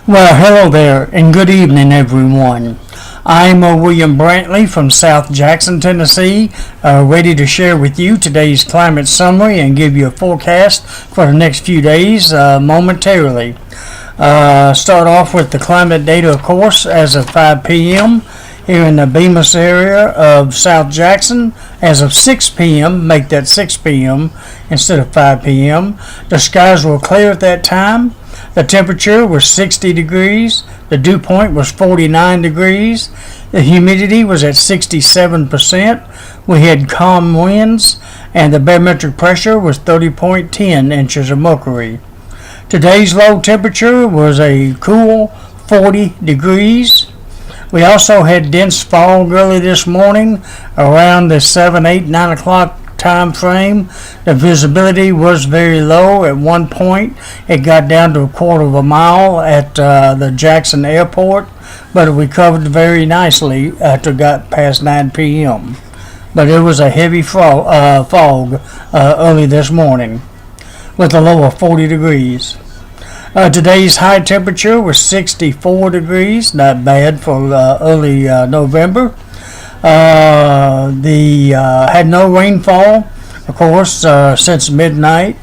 Well, hello there, and good evening, everyone. I'm William Brantley from South Jackson, Tennessee, ready to share with you today's climate summary and give you a forecast for the next few days momentarily. Start off with the climate data, of course, as of 5 p.m. here in the Bemis area of South Jackson. As of 6 p.m., make that 6 p.m. instead of 5 p.m. The skies were clear at that time. The temperature was 60 degrees. The dew point was 49 degrees. The humidity was at 67%. We had calm winds, and the barometric pressure was 30.10 inches of mercury. Today's low temperature was a cool 40 degrees. We also had dense fog early this morning around the 7, 8, 9 o'clock time frame. The visibility was very low. At one point it got down to a quarter of a mile at the Jackson airport, but it recovered very nicely after it got past 9 p.m. But it was a heavy fog early this morning with a low of 40 degrees. Today's high temperature was 64 degrees, not bad for early November. Had no rainfall, of course, since midnight.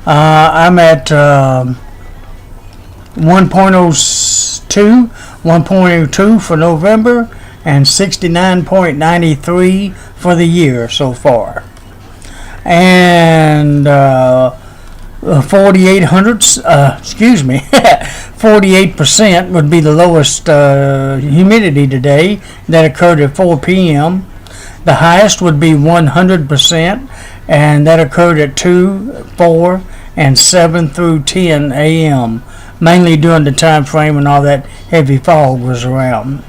I'm at 1.02 for November and 69.93 for the year so far. And 48% would be the lowest humidity today. That occurred at 4 p.m. The highest would be 100%, and that occurred at 2, 4, and 7 through 10 a.m., mainly during the time frame when all that heavy fog was around.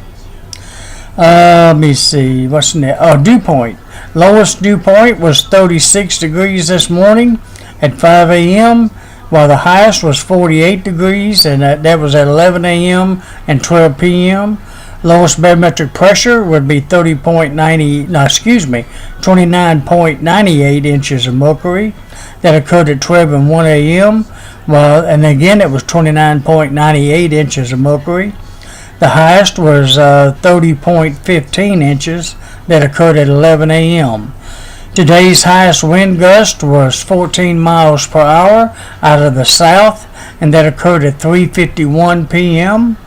Let me see, what's next? Dew point. Lowest dew point was 36 degrees this morning at 5 a.m., while the highest was 48 degrees, and that was at 11 a.m. and 12 p.m. Lowest barometric pressure would be 29.98 inches of mercury. That occurred at 12 and 1 a.m. And again it was 29.98 inches of mercury. The highest was 30.15 inches. That occurred at 11 a.m. Today's highest wind gust was 14 miles per hour out of the south, and that occurred at 3:51 p.m.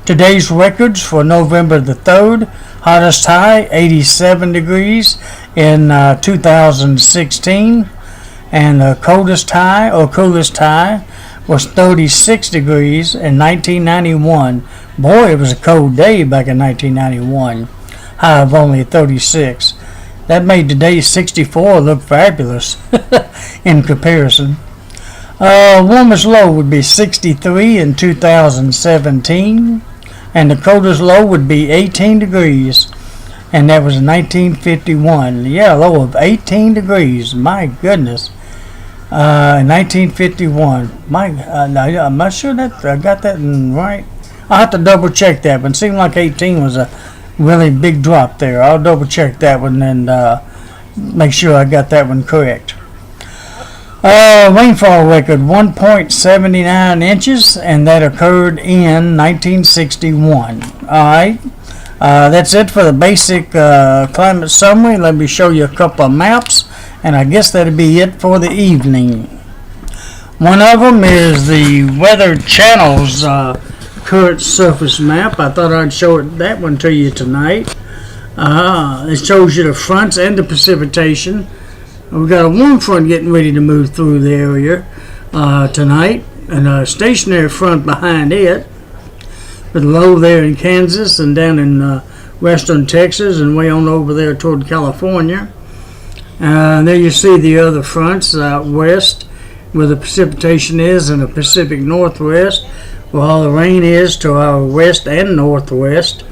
Today's records for November the 3rd, hottest high 87 degrees in 2016, and the coolest high was 36 degrees in 1991. Boy, it was a cold day back in 1991. High of only 36. That made today's 64 look fabulous in comparison. Warmest low would be 63 in 2017, and the coldest low would be 18 degrees, and that was in 1951. Yeah, a low of 18 degrees. My goodness. In 1951. I'm not sure that I got that right. I'll have to double check that, but it seemed like 18 was a really big drop there. I'll double check that one and make sure I got that one correct. Rainfall record 1.79 inches, and that occurred in 1961. Alright, that's it for the basic climate summary. Let me show you a couple of maps, and I guess that'll be it for the evening. One of them is the Weather Channel's current surface map. I thought I'd show that one to you tonight. It shows you the fronts and the precipitation. We've got a warm front getting ready to move through the area tonight, and a stationary front behind it, with low there in Kansas and down in western Texas and way on over there toward California. There you see the other fronts out west where the precipitation is in the Pacific Northwest, where all the rain is to our west and northwest,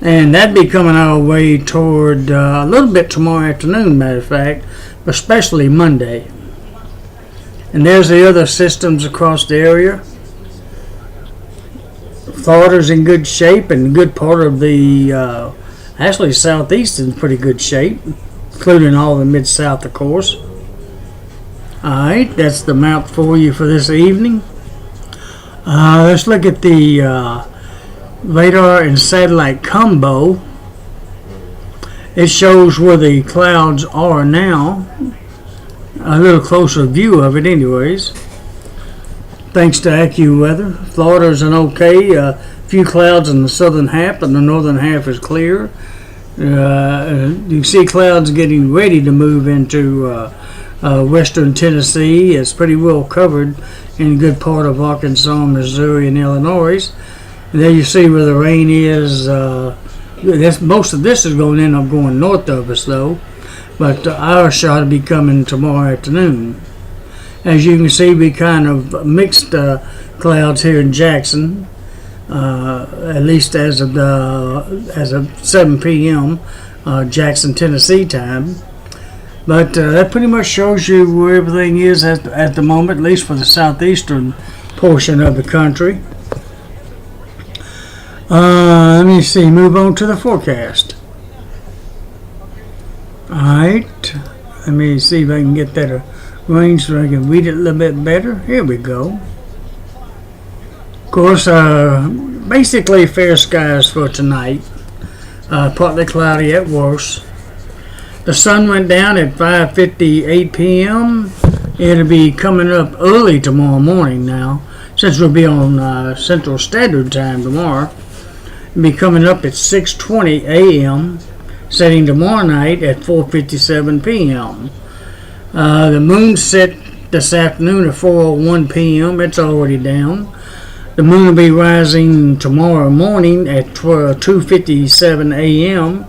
and that'd be coming our way toward a little bit tomorrow afternoon, matter of fact, especially Monday. And there's the other systems across the area. Florida's in good shape, and a good part of the actually southeast is in pretty good shape, including all the mid-south, of course. Alright, that's the map for you for this evening. Let's look at the radar and satellite combo. It shows where the clouds are now. A little closer view of it anyways. Thanks to AccuWeather. Florida's an okay. Few clouds in the southern half, and the northern half is clear. You can see clouds getting ready to move into western Tennessee. It's pretty well covered in a good part of Arkansas, Missouri, and Illinois. And there you see where the rain is. Most of this is going to end up going north of us, though. But our shot will be coming tomorrow afternoon. As you can see, we kind of mixed clouds here in Jackson, at least as of 7 p.m. Jackson, Tennessee time. But that pretty much shows you where everything is at the moment, at least for the southeastern portion of the country. Let me see, move on to the forecast. Alright, let me see if I can get that arranged so I can read it a little bit better. Here we go. Of course, basically fair skies for tonight. Partly cloudy at worst. The sun went down at 5:58 p.m. It'll be coming up early tomorrow morning now, since we'll be on Central Standard Time tomorrow. It'll be coming up at 6:20 a.m., setting tomorrow night at 4:57 p.m. The moon set this afternoon at 4:01 p.m. It's already down. The moon will be rising tomorrow morning at 2:57 a.m.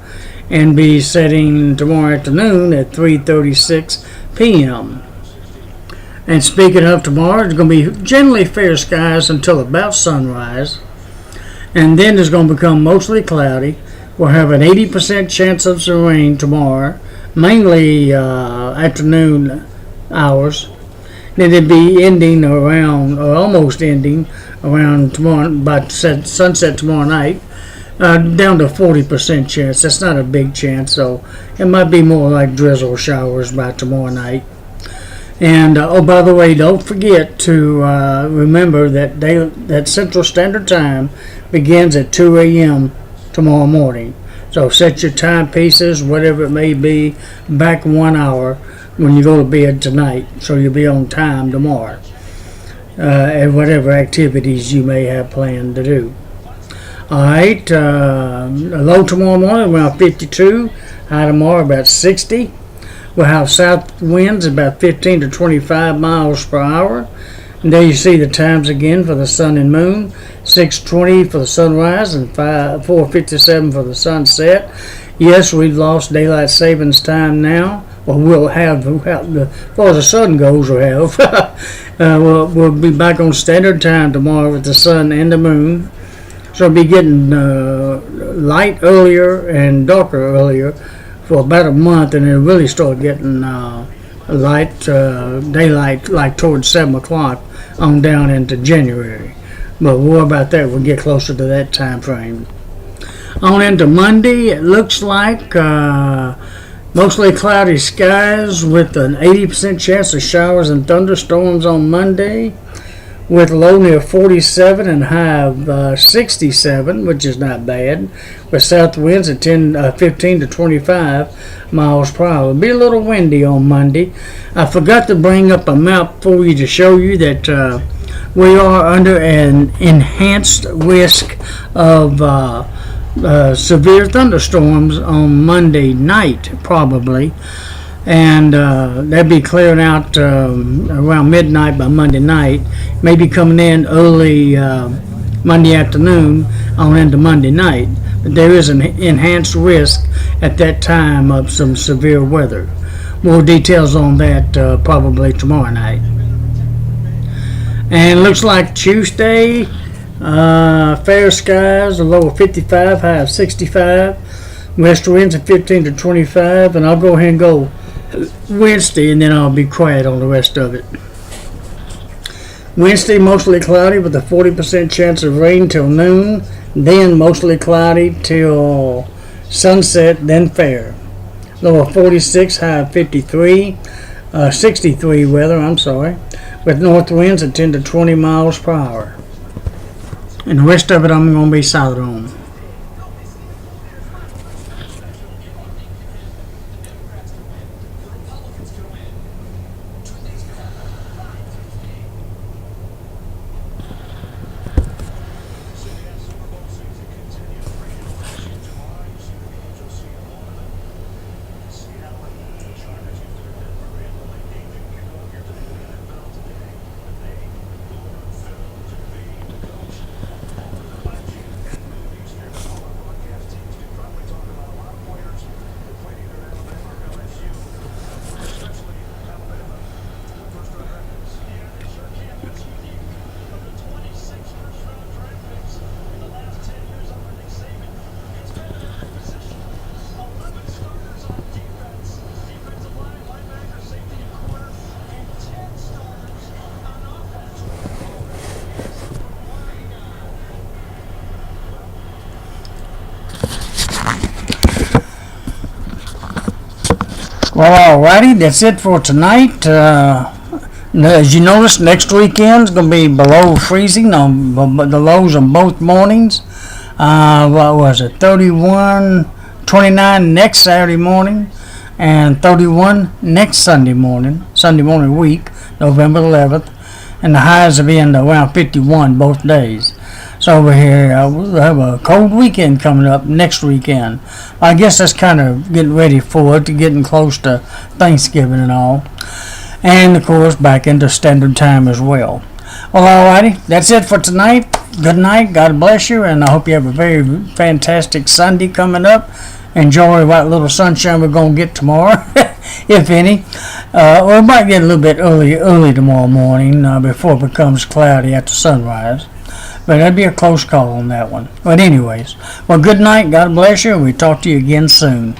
and be setting tomorrow afternoon at 3:36 p.m. And speaking of tomorrow, it's going to be generally fair skies until about sunrise. And then it's going to become mostly cloudy. We'll have an 80% chance of some rain tomorrow, mainly afternoon hours. Then it'll be ending around, or almost ending around tomorrow, about sunset tomorrow night, down to 40% chance. That's not a big chance, so it might be more like drizzle showers by tomorrow night. And oh, by the way, don't forget to remember that Central Standard Time begins at 2 a.m. tomorrow morning. So set your timepieces, whatever it may be, back 1 hour when you go to bed tonight, so you'll be on time tomorrow, and whatever activities you may have planned to do. Alright, low tomorrow morning around 52, high tomorrow about 60. We'll have south winds about 15 to 25 miles per hour. And there you see the times again for the sun and moon. 6:20 for the sunrise and 4:57 for the sunset. Yes, we've lost daylight savings time now. Well, we'll have, as far as the sun goes, we'll have. We'll be back on standard time tomorrow with the sun and the moon. So we'll be getting light earlier and darker earlier for about a month, and it'll really start getting light daylight like towards 7 o'clock on down into January. But we'll worry about that when we get closer to that time frame. On into Monday, it looks like mostly cloudy skies with an 80% chance of showers and thunderstorms on Monday, with low near 47 and high of 67, which is not bad, with south winds at 15 to 25 miles per hour. It'll be a little windy on Monday. I forgot to bring up a map for you to show you that we are under an enhanced risk of severe thunderstorms on Monday night, probably. And they'll be clearing out around midnight by Monday night, maybe coming in early Monday afternoon on into Monday night. But there is an enhanced risk at that time of some severe weather. More details on that probably tomorrow night. And looks like Tuesday, fair skies, a low of 55, high of 65. West winds at 15 to 25, and I'll go ahead and go Wednesday, and then I'll be quiet on the rest of it. Wednesday, mostly cloudy with a 40% chance of rain till noon, then mostly cloudy till sunset, then fair. Low of 46, high of 53, 63 weather, with north winds at 10 to 20 miles per hour. and the rest of it I'm going to be silent on. Well, alrighty, that's it for tonight. As you notice, next weekend's going to be below freezing on the lows on both mornings. What was it? 31, 29 next Saturday morning, and 31 next Sunday morning week, November 11th, and the highs will be in around 51 both days. So over here, we'll have a cold weekend coming up next weekend. I guess that's kind of getting ready for it, to getting close to Thanksgiving and all. And, of course, back into standard time as well. Well, alrighty, that's it for tonight. Good night, God bless you, and I hope you have a very fantastic Sunday coming up. Enjoy what little sunshine we're going to get tomorrow, if any. We might get a little bit early tomorrow morning before it becomes cloudy after sunrise. But that'd be a close call on that one. But anyways, well, good night, God bless you, and we'll talk to you again soon.